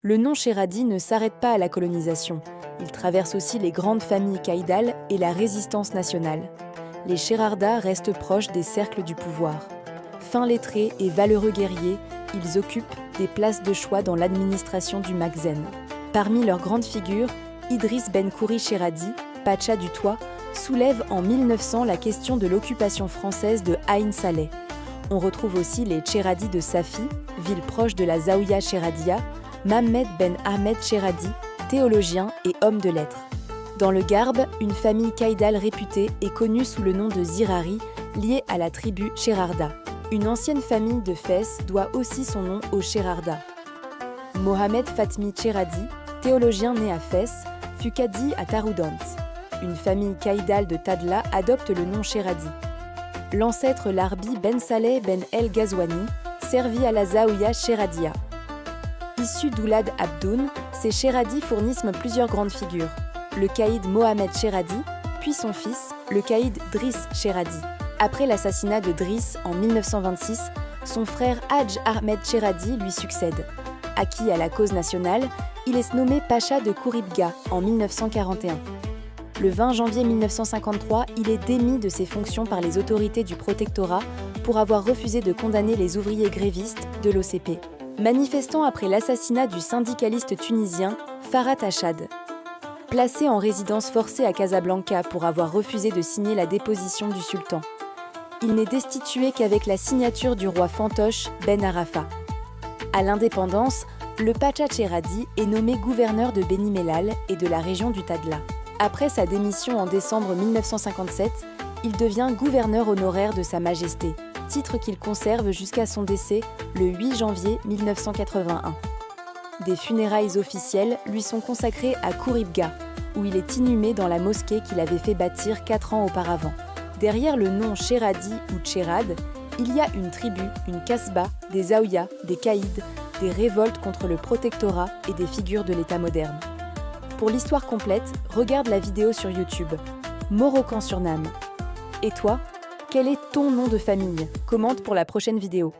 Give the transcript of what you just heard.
Le nom Sheradi ne s'arrête pas à la colonisation. Il traverse aussi les grandes familles caïdales et la résistance nationale. Les Sherarda restent proches des cercles du pouvoir. Fins lettrés et valeureux guerriers, ils occupent des places de choix dans l'administration du Makhzen. Parmi leurs grandes figures, Idriss Ben Khoury Sheradi, Pacha du Toit, soulève en 1900 la question de l'occupation française de Ain Saleh. On retrouve aussi les Sheradi de Safi, ville proche de la Zaouïa Sheradia, Mohammed Ben Ahmed Sheradi, théologien et homme de lettres. Dans le Garbe, une famille caïdale réputée est connue sous le nom de Zirari, liée à la tribu Sherarda. Une ancienne famille de Fès doit aussi son nom aux Sherarda. Mohamed Fatmi Sheradi, théologien né à Fès, fut cadi à Taroudant. Une famille caïdale de Tadla adopte le nom Sheradi. L'ancêtre Larbi Ben Saleh Ben El Ghazouani servit à la Zaouïa Sheradia. Issus d'Oulad Abdoun, ces Sheradi fournissent plusieurs grandes figures. Le caïd Mohamed Sheradi, puis son fils, le caïd Driss Sheradi. Après l'assassinat de Driss en 1926, son frère Hadj Ahmed Sheradi lui succède. Acquis à la cause nationale, il est nommé Pacha de Kouribga en 1941. Le 20 janvier 1953, il est démis de ses fonctions par les autorités du protectorat pour avoir refusé de condamner les ouvriers grévistes de l'OCP. Manifestant après l'assassinat du syndicaliste tunisien Farhat Hachad. Placé en résidence forcée à Casablanca pour avoir refusé de signer la déposition du sultan. Il n'est destitué qu'avec la signature du roi fantoche Ben Arafa. À l'indépendance, le Pacha Sheradi est nommé gouverneur de Beni Mellal et de la région du Tadla. Après sa démission en décembre 1957, il devient gouverneur honoraire de Sa Majesté, titre qu'il conserve jusqu'à son décès le 8 janvier 1981. Des funérailles officielles lui sont consacrées à Kouribga, où il est inhumé dans la mosquée qu'il avait fait bâtir 4 ans auparavant. Derrière le nom Sheradi ou Tcherad, il y a une tribu, une kasba, des zaouïas, des caïds, des révoltes contre le protectorat et des figures de l'État moderne. Pour l'histoire complète, regarde la vidéo sur YouTube. Morocan sur Nam. Et toi, quel est ton nom de famille? Commente pour la prochaine vidéo.